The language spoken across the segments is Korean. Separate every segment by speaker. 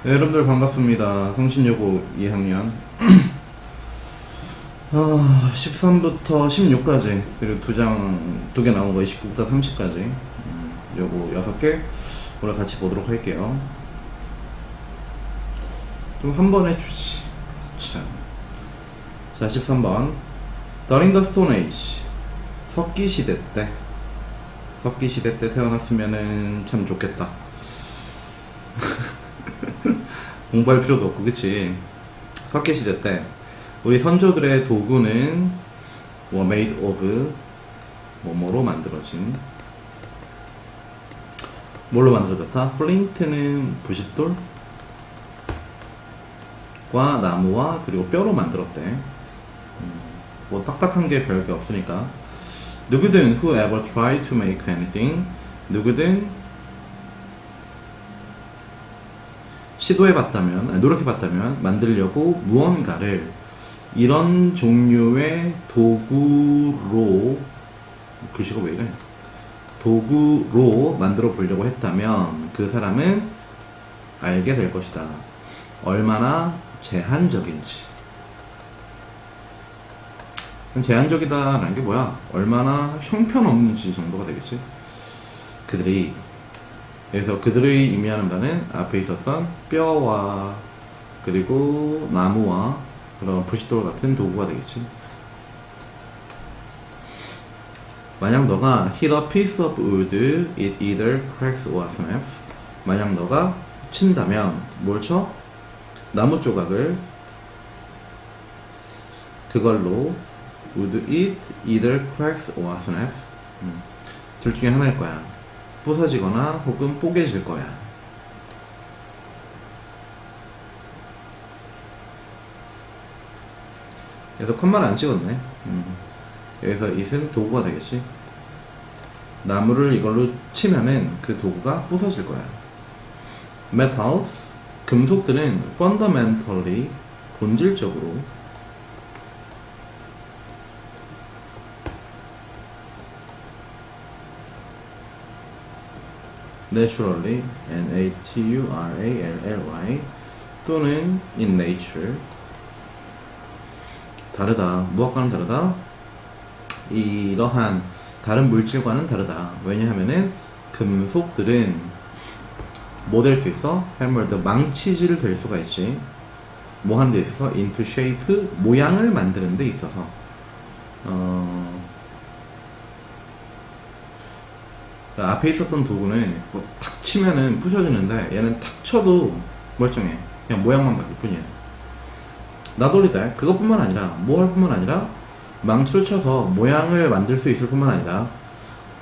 Speaker 1: 네, 여러분들 반갑습니다. 성신여고 2학년 13부터 16까지 그리고 두 개 나온 거 29부터 30까지 요거 6개 오늘 같이 보도록 할게요. 좀 한 번에 주지. 참. 자, 13번 During the Stone Age, 석기시대 때 태어났으면은 참 좋겠다. 공부할 필요도 없고, 그치? 석기시대 때 우리 선조들의 도구는 made of 뭐뭐로 만들어진, 뭘로 만들어졌다? 플린트는 부싯돌과 나무와 그리고 뼈로 만들었대. 뭐 딱딱한 게 별게 없으니까. 누구든 whoever tried to make anything, 누구든 시도해봤다면, 노력해봤다면 만들려고 무언가를 이런 종류의 도구로, 글씨가 왜 이래? 도구로 만들어 보려고 했다면 그 사람은 알게 될 것이다. 얼마나 제한적인지. 제한적이다라는 게 뭐야? 얼마나 형편없는지 정도가 되겠지. 그래서 그들의 의미하는 바는 앞에 있었던 뼈와 그리고 나무와 그런 부싯돌 같은 도구가 되겠지. 만약 너가 hit a piece of wood, it either cracks or snaps. 만약 너가 친다면 뭘 쳐? 나무 조각을 그걸로 would it either cracks or snaps. 둘 중에 하나일 거야. 부서지거나 혹은 뽀개질 거야. 그래서 컴마를 안 찍었네. 여기서 it은 도구가 되겠지. 나무를 이걸로 치면은 그 도구가 부서질 거야. metals, 금속들은 fundamentally, 본질적으로 naturally, naturally 또는 in nature, 다르다. 무엇과는 다르다? 이러한 다른 물질과는 다르다. 왜냐하면은 금속들은 뭐 될 수 있어? 해머드, 망치질 될 수가 있지. 뭐 하는 데 있어서? into shape, 모양을 만드는 데 있어서. 앞에 있었던 도구는 뭐 탁 치면은 부셔지는데 얘는 탁 쳐도 멀쩡해. 그냥 모양만 바뀔 뿐이야. 나돌리다. 그것뿐만 아니라 뭐 할 뿐만 아니라 망치를 쳐서 모양을 만들 수 있을 뿐만 아니라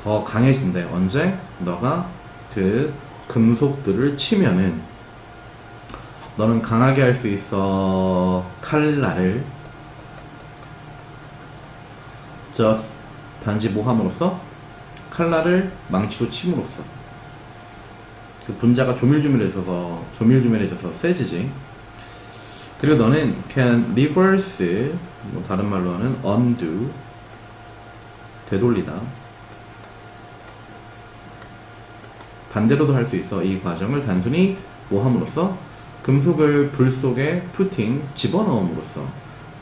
Speaker 1: 더 강해진대. 언제? 너가 그 금속들을 치면은 너는 강하게 할 수 있어. 칼날을 just 단지 뭐 함으로써? 칼날을 망치로 침으로써. 그 분자가 조밀조밀해져서 세지지. 그리고 너는 can reverse, 뭐 다른 말로 하는 undo, 되돌리다. 반대로도 할 수 있어. 이 과정을 단순히 뭐 함으로써? 금속을 불 속에 putting, 집어넣음으로써.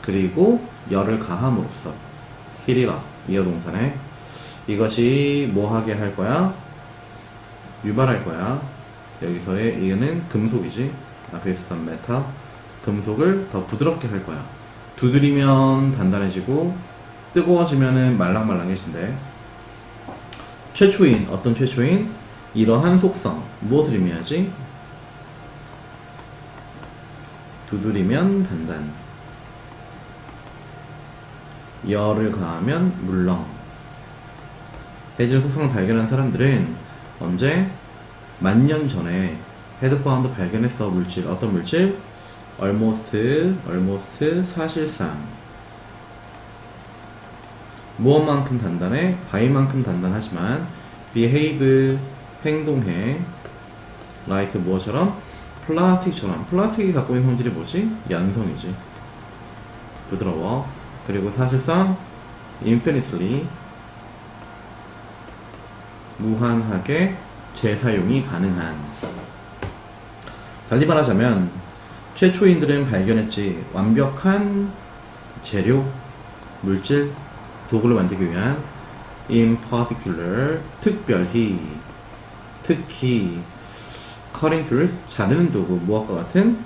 Speaker 1: 그리고 열을 가함으로써. heat이라, 이어동사네. 이것이 뭐 하게 할 거야? 유발할 거야. 여기서의 이유는 금속이지. 앞에 있었던 메탈. 금속을 더 부드럽게 할 거야. 두드리면 단단해지고 뜨거워지면은 말랑말랑해진대. 최초인, 어떤 최초인? 이러한 속성, 무엇을 의미하지? 두드리면 단단, 열을 가하면 물렁. 해질 속성을 발견한 사람들은 언제? 만년 전에 헤드파운드 발견했어. 물질, 어떤 물질? almost, 사실상. 무엇만큼 단단해? by만큼 단단하지만 behave, 행동해. like 무엇처럼? 플라스틱처럼. 플라스틱이 갖고 있는 성질이 뭐지? 연성이지. 부드러워. 그리고 사실상 infinitely, 무한하게 재사용이 가능한. 달리 말하자면 최초인들은 발견했지 완벽한 재료, 물질, 도구를 만들기 위한 in particular 특히 cutting tools 자르는 도구 무엇과 같은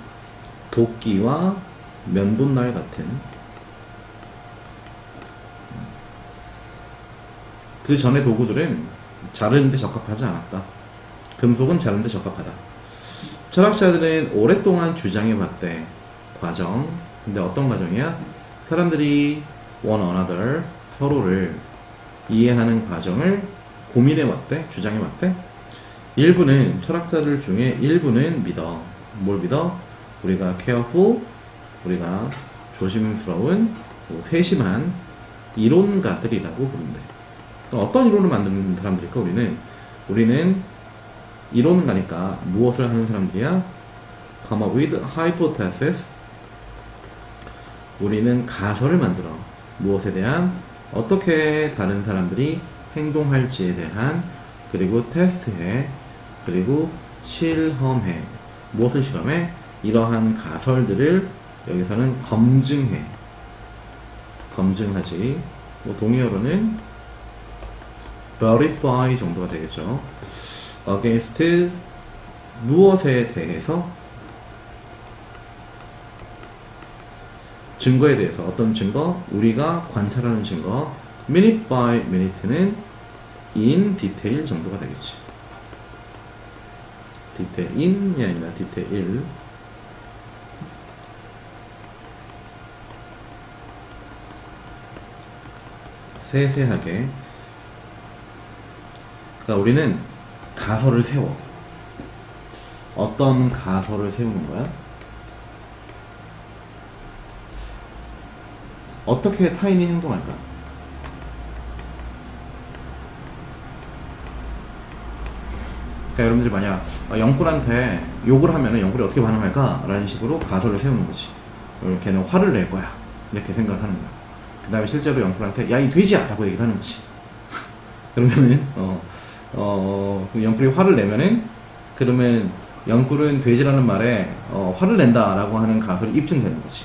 Speaker 1: 도끼와 면도날 같은 그 전의 도구들은 자르는데 적합하지 않았다. 금속은 자르는데 적합하다. 철학자들은 오랫동안 주장해왔대. 과정. 근데 어떤 과정이야? 사람들이 one another 서로를 이해하는 과정을 고민해왔대. 주장해왔대. 일부는 철학자들 중에 일부는 믿어. 뭘 믿어? 우리가 careful, 우리가 조심스러운, 세심한 이론가들이라고 부른대. 어떤 이론을 만드는 사람들일까? 우리는 이론가니까 무엇을 하는 사람들이야? come up with hypothesis. 우리는 가설을 만들어. 무엇에 대한? 어떻게 다른 사람들이 행동할지에 대한, 그리고 테스트해, 그리고 실험해. 무엇을 실험해? 이러한 가설들을 여기서는 검증해. 검증하지. 동의어로는 verify 정도가 되겠죠. against 무엇에 대해서? 증거에 대해서. 어떤 증거? 우리가 관찰하는 증거. minute by minute는 in detail 정도가 되겠지. detail in이 아니라 detail. 세세하게. 그러니까 우리는 가설을 세워. 어떤 가설을 세우는 거야? 어떻게 타인이 행동할까? 그러니까 여러분들이 만약 영끌한테 욕을 하면 영끌이 어떻게 반응할까? 라는 식으로 가설을 세우는 거지. 걔는 화를 낼 거야. 이렇게 생각하는 거야. 그 다음에 실제로 영끌한테 야 이 돼지야! 라고 얘기를 하는 거지. 그러면은 영끌이 화를 내면은, 그러면 영끌은 돼지라는 말에 화를 낸다라고 하는 가설이 입증되는 거지.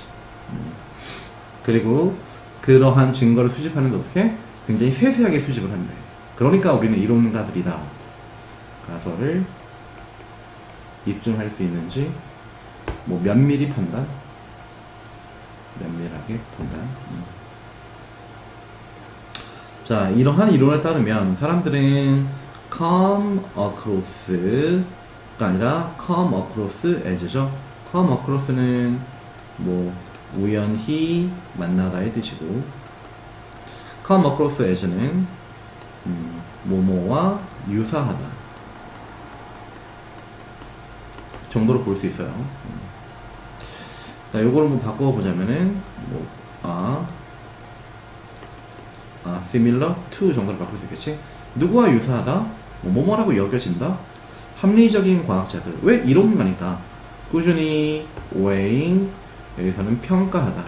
Speaker 1: 그리고 그러한 증거를 수집하는데 어떻게? 굉장히 세세하게 수집을 한대. 그러니까 우리는 이론가들이다. 가설을 입증할 수 있는지 면밀히 판단, 면밀하게 판단. 자, 이러한 이론을 따르면 사람들은 come across가 아니라 come across as죠. come across는 우연히 만나다의 뜻이고, come across as는 뭐뭐와 유사하다 정도로 볼 수 있어요. 자, 요걸 바꿔보자면은 similar to 정도로 바꿀 수 있겠지. 누구와 유사하다? 뭐뭐라고 여겨진다? 합리적인 과학자들. 왜? 이론가니까. 꾸준히 weighing, 여기서는 평가하다.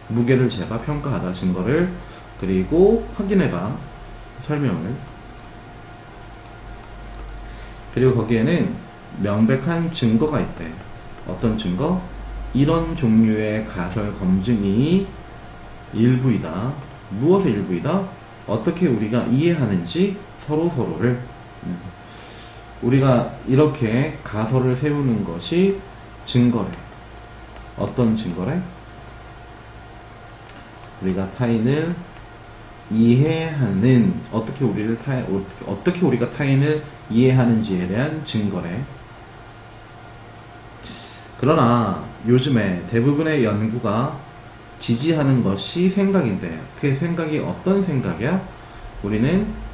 Speaker 1: 무게를 재봐, 평가하다. 증거를. 그리고 확인해봐. 설명을. 그리고 거기에는 명백한 증거가 있대. 어떤 증거? 이런 종류의 가설 검증이 일부이다. 무엇의 일부이다? 어떻게 우리가 이해하는지 서로를. 우리가 이렇게 가설을 세우는 것이 증거래. 어떤 증거래? 우리가 타인을 이해하는, 어떻게 우리가 타인을 이해하는지에 대한 증거래. 그러나 요즘에 대부분의 연구가 지지하는 것이 생각인데, 그 생각이 어떤 생각이야? 우리는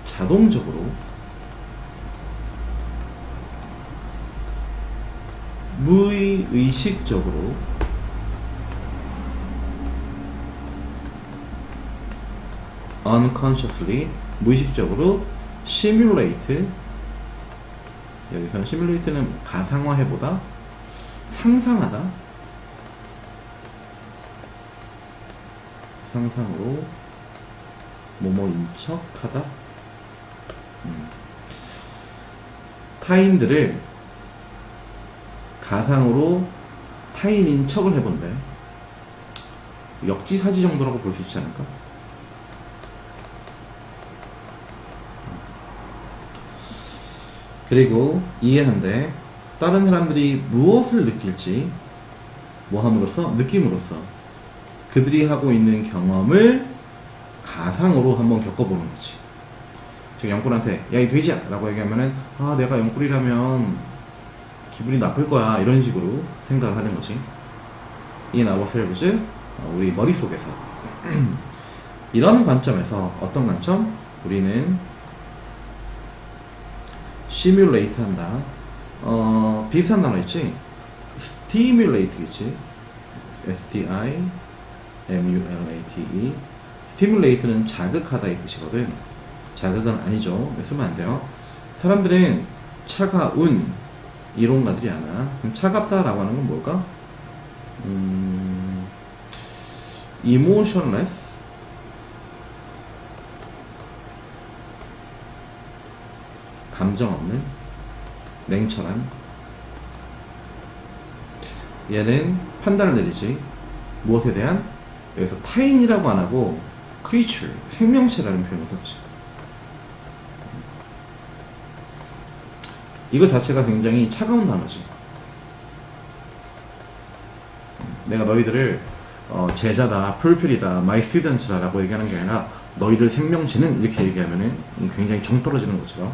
Speaker 1: 자동적으로 무의식적으로 unconsciously 무의식적으로 simulate, 여기서 simulate는 가상화해보다, 상상하다, 상상으로 인척하다. 타인들을 가상으로 타인인 척을 해본대. 역지사지 정도라고 볼 수 있지 않을까? 그리고 이해한대. 다른 사람들이 무엇을 느낄지 뭐함으로써? 느낌으로써 그들이 하고 있는 경험을 가상으로 한번 겪어보는 거지. 즉 영꿀한테 야 이 돼지야 라고 얘기하면은 아 내가 영꿀이라면 기분이 나쁠 거야 이런 식으로 생각을 하는 거지. In ourselves, 우리 머릿속에서 이런 관점에서 어떤 관점? 우리는 simulate 한다. 비슷한 단어 있지? stimulate 있지? S-T-I-M-U-L-A-T-E stimulate는 자극하다 이 뜻이거든. 자극은 아니죠. 쓰면 안 돼요. 사람들은 차가운 이론가들이 아니야. 그럼 차갑다라고 하는 건 뭘까? emotionless 감정 없는 냉철한. 얘는 판단을 내리지. 무엇에 대한? 여기서 타인이라고 안 하고 creature, 생명체라는 표현을 썼지. 이거 자체가 굉장히 차가운 단어지. 내가 너희들을 제자다, 풀필이다, my students다 라고 얘기하는 게 아니라 너희들 생명체는 이렇게 얘기하면은 굉장히 정 떨어지는 거죠.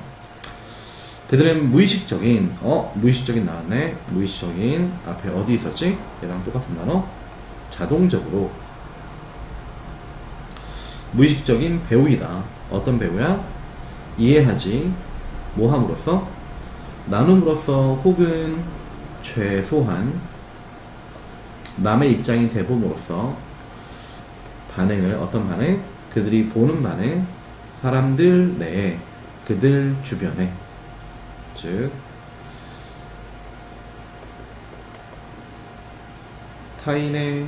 Speaker 1: 그들은 무의식적인, 무의식적인 나왔네. 무의식적인 앞에 어디 있었지? 얘랑 똑같은 단어. 자동적으로 무의식적인 배우이다. 어떤 배우야? 이해하지, 뭐함으로써? 나눔으로써 혹은 최소한 남의 입장인 대봄으로써 반응을, 어떤 반응? 그들이 보는 반응, 사람들 내에, 그들 주변에, 즉 타인의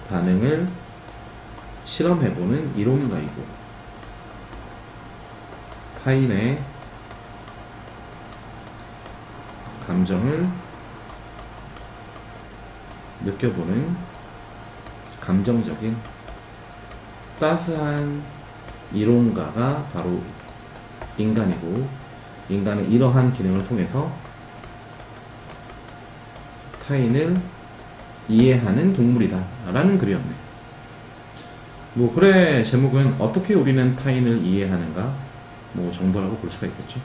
Speaker 1: 반응을 실험해보는 이론가이고, 타인의 감정을 느껴보는 감정적인 따스한 이론가가 바로 인간이고, 인간은 이러한 기능을 통해서 타인을 이해하는 동물이다 라는 글이었네. 뭐 그래, 제목은 어떻게 우리는 타인을 이해하는가 뭐 정도라고 볼 수가 있겠죠.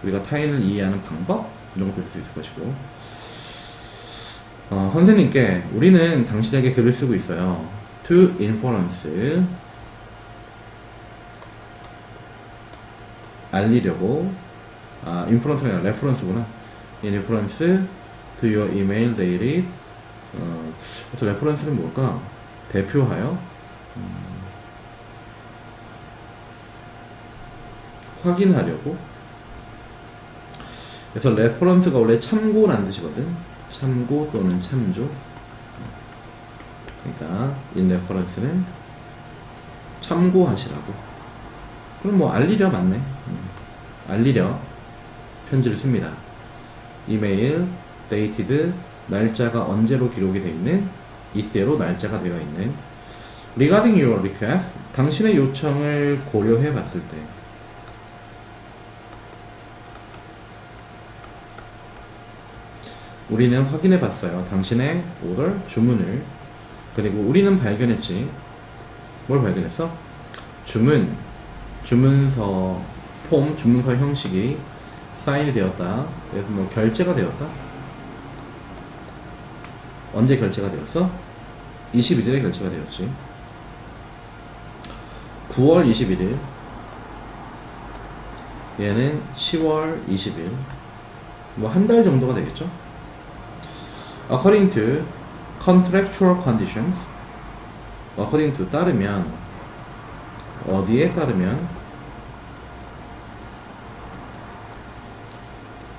Speaker 1: 우리가 타인을 이해하는 방법 이런 것도 볼 수 있을 것이고, 선생님께 우리는 당신에게 글을 쓰고 있어요. To influence, 알리려고. influence가 아니라 reference구나. influence to your email daily. 그래서 reference는 뭘까? 대표하여, 확인하려고. 그래서 reference가 원래 참고라는 뜻이거든. 참고 또는 참조. 그러니까 in reference는 참고하시라고. 그럼 뭐 알리려 맞네. 알리려 편지를 씁니다. 이메일 dated, 날짜가 언제로 기록이 되어 있는, 이때로 날짜가 되어 있는. regarding your request, 당신의 요청을 고려해 봤을 때. 우리는 확인해 봤어요. 당신의 order, 주문을. 그리고 우리는 발견했지. 뭘 발견했어? 주문서 폼, 주문서 형식이 사인이 되었다. 그래서 뭐 결제가 되었다. 언제 결제가 되었어? 21일에 결제가 되었지. 9월 21일. 얘는 10월 20일. 뭐 한 달 정도가 되겠죠. According to contractual conditions. According to 따르면, 어디에 따르면?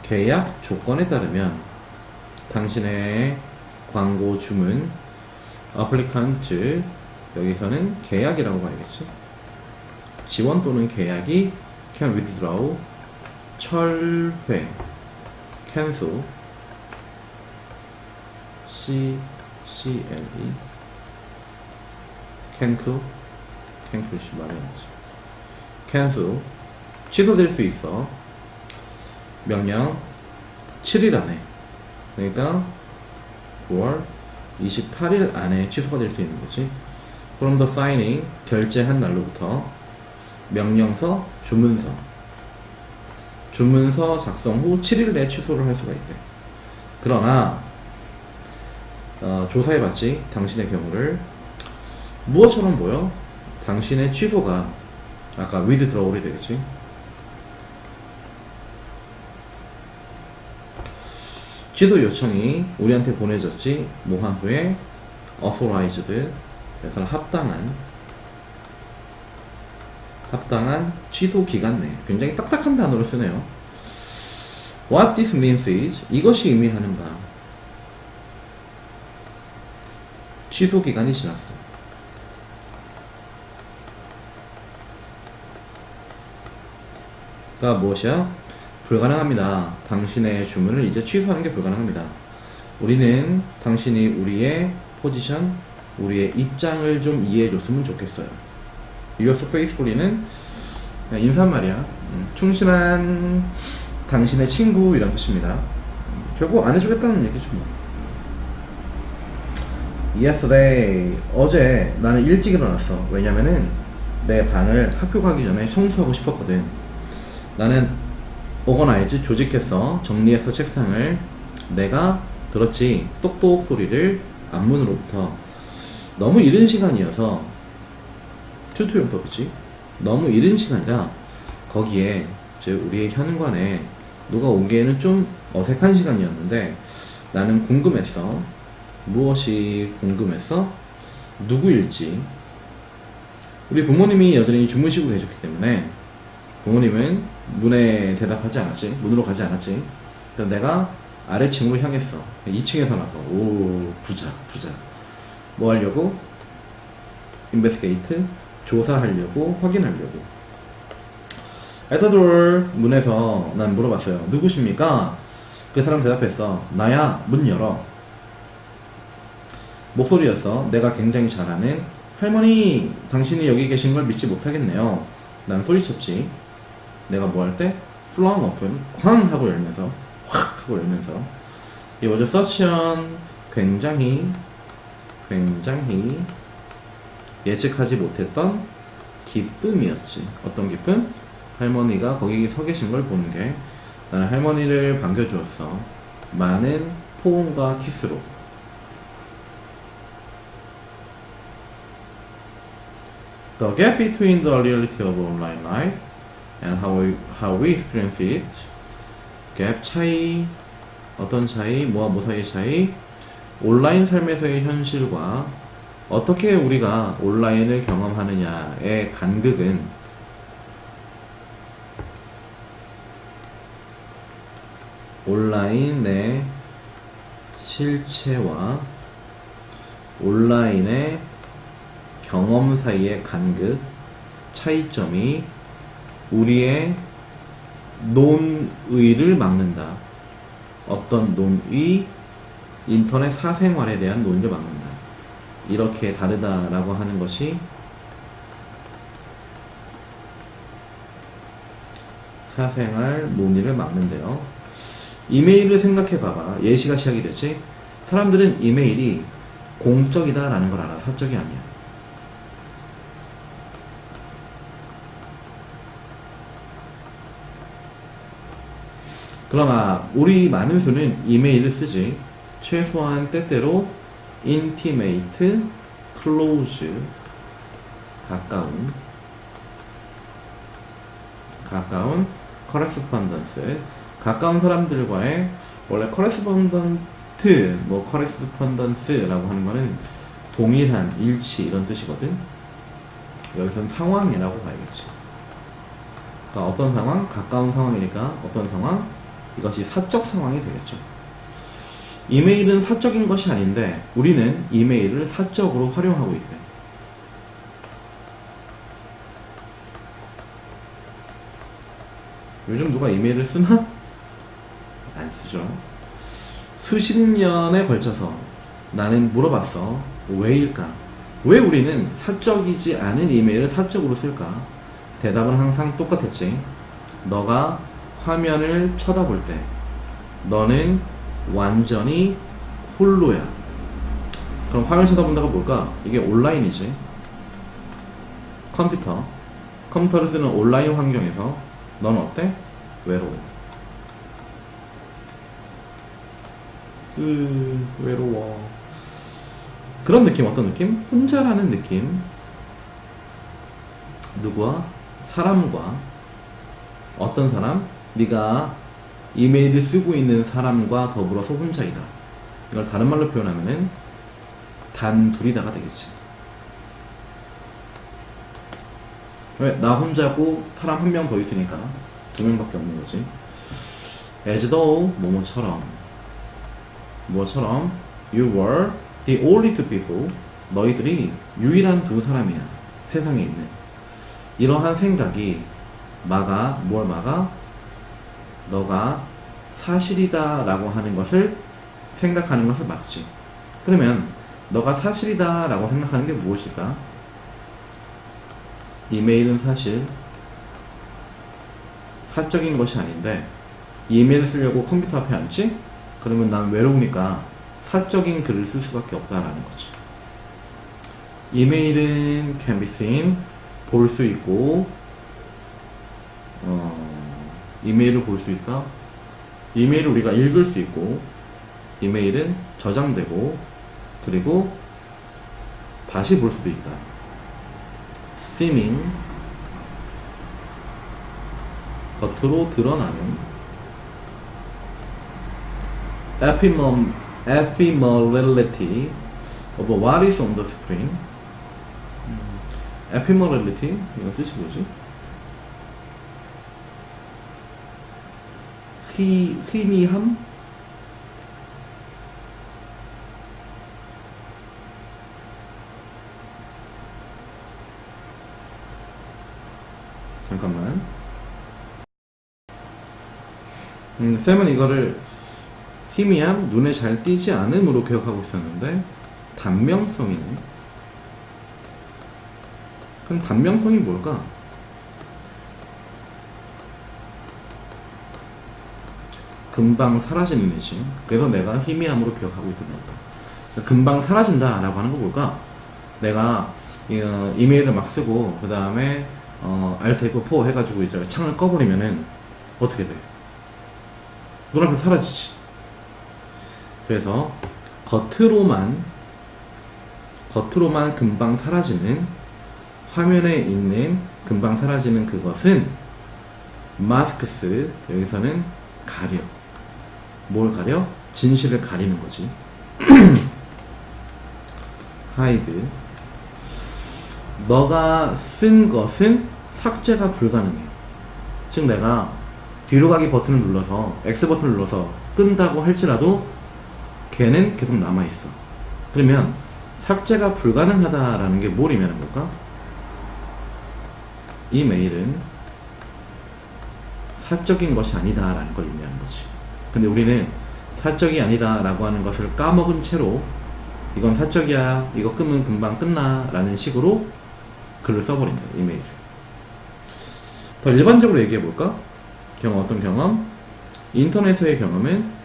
Speaker 1: 계약 조건에 따르면 당신의 광고 주문, applicant, 여기서는 계약이라고 봐야겠지. 지원 또는 계약이 can withdraw, 철회, cancel, CCLE cancel 말이 안 되지. cancel 취소될 수 있어. 명령 7일 안에, 그러니까 9월 28일 안에 취소가 될 수 있는 거지. from the signing 결제한 날로부터 명령서, 주문서 작성 후 7일 내에 취소를 할 수가 있대. 그러나 조사해봤지. 당신의 경우를 무엇처럼 보여? 당신의 취소가 아까 withdrawal이 되겠지. 취소 요청이 우리한테 보내졌지. 뭐한 후에 authorized, 그래서 합당한 취소 기간 내. 굉장히 딱딱한 단어를 쓰네요. What this means is, 이것이 의미하는 바, 취소 기간이 지났어. 가 무엇이야? 불가능합니다. 당신의 주문을 이제 취소하는 게 불가능합니다. 우리는 당신이 우리의 포지션, 우리의 입장을 좀 이해해 줬으면 좋겠어요. Yours faithfully는 인사말이야. 충실한 당신의 친구, 이런 뜻입니다. 결국 안 해주겠다는 얘기죠. Yesterday, 어제 나는 일찍 일어났어. 왜냐면은 내 방을 학교 가기 전에 청소하고 싶었거든. 나는 organize, 조직했어. 정리했어, 책상을. 내가 들었지, 똑똑 소리를 앞문으로부터. 너무 이른 시간이어서, 투투용법이지. 너무 이른 시간이라 거기에 우리의 현관에 누가 오기에는 좀 어색한 시간이었는데, 나는 궁금했어. 무엇이 궁금했어? 누구일지. 우리 부모님이 여전히 주무시고 계셨기 때문에 부모님은 문에 대답하지 않았지. 문으로 가지 않았지. 그래서 내가 아래층으로 향했어. 2층에서 나서 부자 뭐 하려고? 인베스게이트, 조사하려고, 확인하려고. At the door, 문에서 난 물어봤어요. 누구십니까? 그 사람 대답했어. 나야, 문 열어. 목소리였어. 내가 굉장히 잘 아는 할머니, 당신이 여기 계신 걸 믿지 못하겠네요. 난 소리쳤지. 내가 뭐 할 때? flung open, 쾅 하고 열면서, 확 하고 열면서. It was such an 굉장히 예측하지 못했던 기쁨이었지. 어떤 기쁨? 할머니가 거기 서 계신 걸 보는 게. 나는 할머니를 반겨주었어. 많은 포옹과 키스로. The gap between the reality of online life and how we experience it. gap, 차이. 어떤 차이? 뭐와 뭐 사이의 차이? 온라인 삶에서의 현실과 어떻게 우리가 온라인을 경험하느냐의 간극은 온라인의 실체와 온라인의 경험 사이의 간극, 차이점이 우리의 논의를 막는다. 어떤 논의, 인터넷 사생활에 대한 논의를 막는다. 이렇게 다르다라고 하는 것이 사생활 논의를 막는데요. 이메일을 생각해봐봐. 예시가 시작이 됐지? 사람들은 이메일이 공적이다라는 걸 알아. 사적이 아니야. 그러나 우리 많은 수는 이메일을 쓰지. 최소한 때때로 intimate, close, 가까운 correspondence, 가까운 사람들과의, 원래 correspondent, 뭐 correspondence라고 하는 거는 동일한, 일치 이런 뜻이거든. 여기서는 상황이라고 봐야겠지. 그러니까 어떤 상황? 가까운 상황이니까 어떤 상황? 이것이 사적 상황이 되겠죠. 이메일은 사적인 것이 아닌데 우리는 이메일을 사적으로 활용하고 있대. 요즘 누가 이메일을 쓰나? 안 쓰죠. 수십 년에 걸쳐서 나는 물어봤어. 왜일까? 왜 우리는 사적이지 않은 이메일을 사적으로 쓸까? 대답은 항상 똑같았지. 너가 화면을 쳐다볼 때 너는 완전히 홀로야. 그럼 화면 쳐다본다가 뭘까? 이게 온라인이지. 컴퓨터를 쓰는 온라인 환경에서 넌 어때? 외로워. 외로워. 그런 느낌. 어떤 느낌? 혼자라는 느낌. 누구와? 사람과. 어떤 사람? 네가 이메일을 쓰고 있는 사람과 더불어서 혼자이다. 이걸 다른 말로 표현하면은 단둘이다가 되겠지. 왜? 나 혼자고 사람 한 명 더 있으니까 두 명밖에 없는 거지. as though 뭐뭐처럼 you were the only two people. 너희들이 유일한 두 사람이야. 세상에 있는. 이러한 생각이 뭘 막아? 너가 사실이다 라고 하는 것을 생각하는 것을 막지. 그러면 너가 사실이다 라고 생각하는 게 무엇일까? 이메일은 사실 사적인 것이 아닌데 이메일을 쓰려고 컴퓨터 앞에 앉지? 그러면 난 외로우니까 사적인 글을 쓸 수밖에 없다라는 거지. 이메일은 can be seen, 볼 수 있고, 이메일을 볼 수 있다. 이메일을 우리가 읽을 수 있고, 이메일은 저장되고, 그리고 다시 볼 수도 있다. seeming, 겉으로 드러나는. ephemerality of what is on the screen. ephemerality, 이거 뜻이 뭐지? 희미함? 잠깐만. 쌤은 이거를 희미함, 눈에 잘 띄지 않음으로 기억하고 있었는데 단명성이네. 그럼 단명성이 뭘까? 금방 사라지는 이지. 그래서 내가 희미함으로 기억하고 있었나 보다. 금방 사라진다 라고 하는 거 뭘까? 내가 이메일을 막 쓰고 그 다음에 Alt F4 해가지고 이제 창을 꺼버리면은 어떻게 돼? 눈앞에 사라지지. 그래서 겉으로만 금방 사라지는, 화면에 있는 금방 사라지는 그것은 masks, 여기서는 가려. 뭘 가려? 진실을 가리는 거지. hide. 너가 쓴 것은 삭제가 불가능해. 즉 내가 뒤로 가기 버튼을 눌러서 X 버튼을 눌러서 끈다고 할지라도 걔는 계속 남아있어. 그러면 삭제가 불가능하다라는 게 뭘 의미하는 걸까? 이 메일은 사적인 것이 아니다 라는 걸 의미하는 거지. 근데 우리는 사적이 아니다 라고 하는 것을 까먹은 채로 이건 사적이야, 이거 끄면 금방 끝나 라는 식으로 글을 써버린다. 이메일을. 더 일반적으로 얘기해볼까? 어떤 경험? 인터넷의 경험은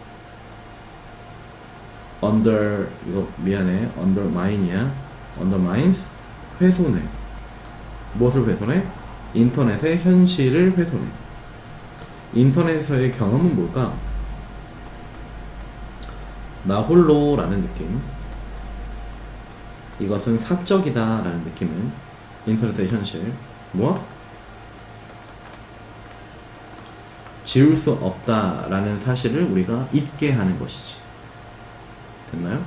Speaker 1: undermines, 훼손해. 무엇을 훼손해? 인터넷의 현실을 훼손해. 인터넷에서의 경험은 뭘까? 나 홀로라는 느낌. 이것은 사적이다 라는 느낌은 인터넷의 현실. 뭐? 지울 수 없다 라는 사실을 우리가 잊게 하는 것이지. 됐나요?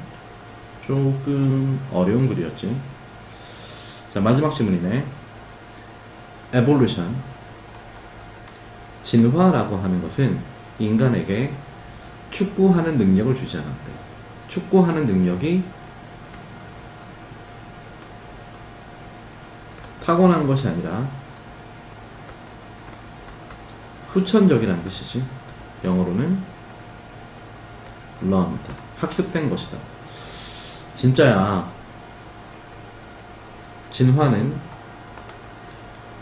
Speaker 1: 조금 어려운 글이었지. 자, 마지막 질문이네. evolution. 진화라고 하는 것은 인간에게 축구하는 능력을 주지 않았대. 축구하는 능력이 타고난 것이 아니라 후천적이라는 뜻이지. 영어로는 learned, 학습된 것이다. 진짜야. 진화는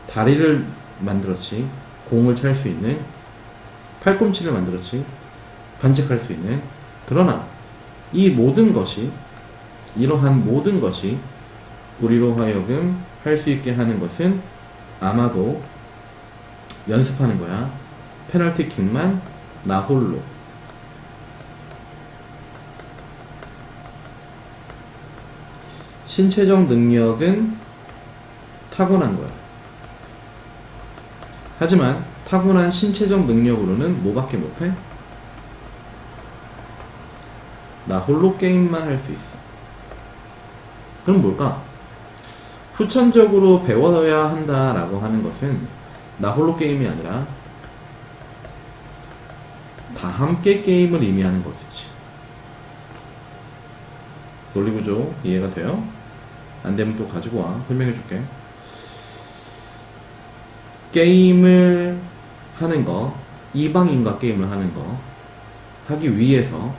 Speaker 1: 다리를 만들었지, 공을 찰 수 있는, 팔꿈치를 만들었지, 반칙할 수 있는. 그러나 이 모든 것이, 이러한 모든 것이 우리로 하여금 할 수 있게 하는 것은 아마도 연습하는 거야. 페널티킥만 나 홀로. 신체적 능력은 타고난 거야. 하지만 타고난 신체적 능력으로는 뭐밖에 못해? 나 홀로 게임만 할 수 있어. 그럼 뭘까? 후천적으로 배워야 한다라고 하는 것은 나 홀로 게임이 아니라 다 함께 게임을 의미하는 거겠지. 논리구조 이해가 돼요? 안 되면 또 가지고 와. 설명해 줄게. 게임을 하는 거, 이방인과 게임을 하는 거 하기 위해서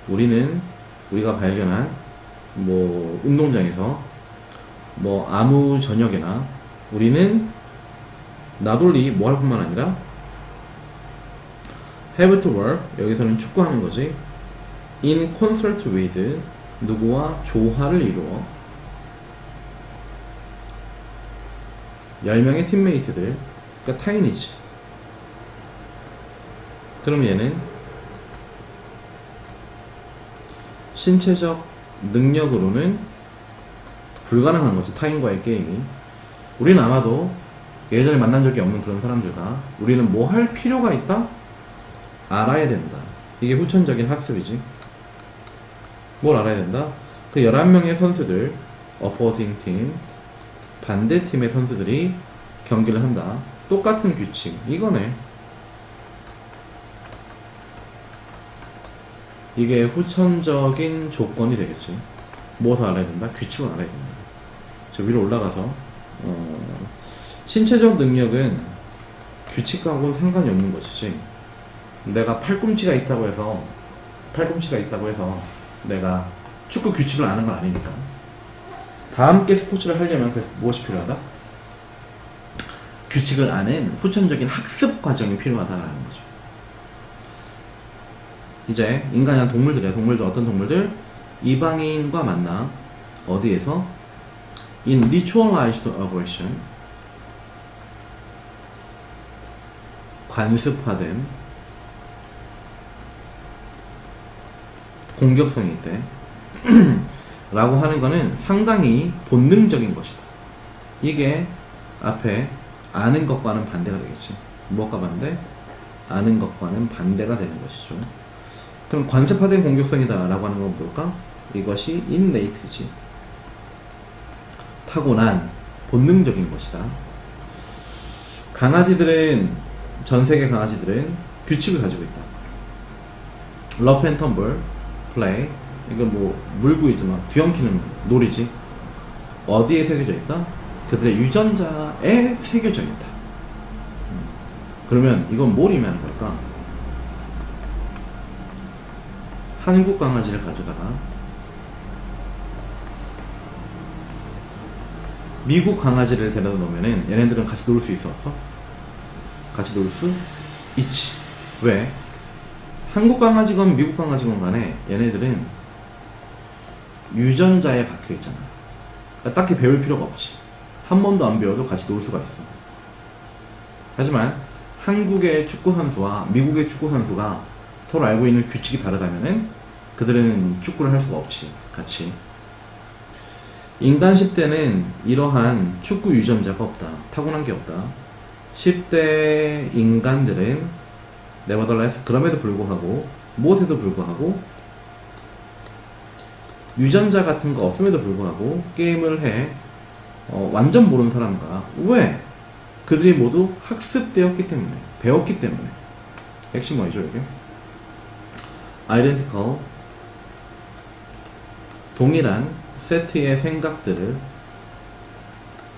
Speaker 1: 우리가 발견한 뭐 운동장에서 뭐 아무 저녁에나 우리는 나돌리 뭐 할 뿐만 아니라 have to work, 여기서는 축구하는 거지. in concert with, 누구와 조화를 이루어 10명의 팀메이트들, 그러니까 타인이지. 그럼 얘는 신체적 능력으로는 불가능한 거지, 타인과의 게임이. 우리는 아마도 예전에 만난 적이 없는 그런 사람들과 우리는 뭐 할 필요가 있다? 알아야 된다. 이게 후천적인 학습이지. 뭘 알아야 된다? 그 11명의 선수들, opposing team, 반대팀의 선수들이 경기를 한다. 똑같은 규칙, 이거네. 이게 후천적인 조건이 되겠지. 무엇을 알아야 된다? 규칙을 알아야 된다. 저 위로 올라가서 신체적 능력은 규칙하고는 상관이 없는 것이지, 내가 팔꿈치가 있다고 해서 내가 축구 규칙을 아는 건 아니니까. 다 함께 스포츠를 하려면 그래서 무엇이 필요하다? 규칙을 아는 후천적인 학습 과정이 필요하다라는 거죠. 이제 인간이 한 동물들이야. 동물들, 어떤 동물들? 이방인과 만나. 어디에서? In ritualized aggression, 관습화된 공격성이 있대. 라고 하는 거는 상당히 본능적인 것이다. 이게 앞에 아는 것과는 반대가 되겠지. 무엇과 반대? 아는 것과는 반대가 되는 것이죠. 그럼 관습화된 공격성이다 라고 하는 건 뭘까? 이것이 innate지. 타고난 본능적인 것이다. 전 세계 강아지들은 규칙을 가지고 있다. rough and tumble play, 이건 뭐 물고 있지, 막 뒤엉키는 놀이지. 어디에 새겨져 있다? 그들의 유전자에 새겨져 있다. 그러면 이건 뭘 의미하는 걸까? 한국 강아지를 가져다가 미국 강아지를 데려다 놓으면은 얘네들은 같이 놀 수 있어, 없어? 같이 놀 수 있지. 왜? 한국 강아지건 미국 강아지건 간에 얘네들은 유전자에 박혀 있잖아. 그러니까 딱히 배울 필요가 없지. 한 번도 안 배워도 같이 놀 수가 있어. 하지만 한국의 축구 선수와 미국의 축구 선수가 서로 알고 있는 규칙이 다르다면은 그들은 축구를 할 수가 없지, 같이. 인간 10대는 이러한 축구 유전자가 없다. 타고난 게 없다. 10대 인간들은 nevertheless, 그럼에도 불구하고, 무엇에도 불구하고, 유전자 같은 거 없음에도 불구하고 게임을 해. 완전 모르는 사람과. 왜? 그들이 모두 학습되었기 때문에, 배웠기 때문에. 핵심 뭐죠, 이게? identical, 동일한 세트의 생각들을,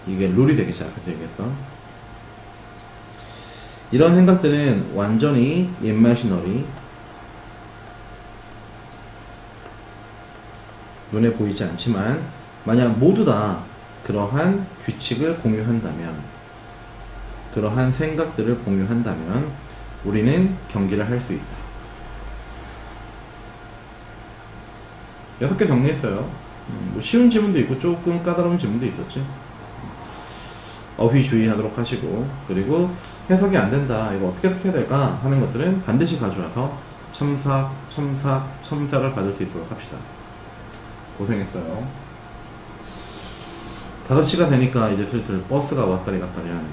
Speaker 1: 이게 룰이 되겠지, 앞에서 얘기했어. 이런 생각들은 완전히 imaginary, 눈에 보이지 않지만 만약 모두 다 그러한 규칙을 공유한다면, 그러한 생각들을 공유한다면 우리는 경기를 할 수 있다. 6개 정리했어요. 뭐 쉬운 지문도 있고 조금 까다로운 지문도 있었지. 어휘 주의하도록 하시고, 그리고 해석이 안 된다, 이거 어떻게 해석해야 될까 하는 것들은 반드시 가져와서 첨삭을 받을 수 있도록 합시다. 고생했어요. 5시가 되니까 이제 슬슬 버스가 왔다리 갔다리 하네.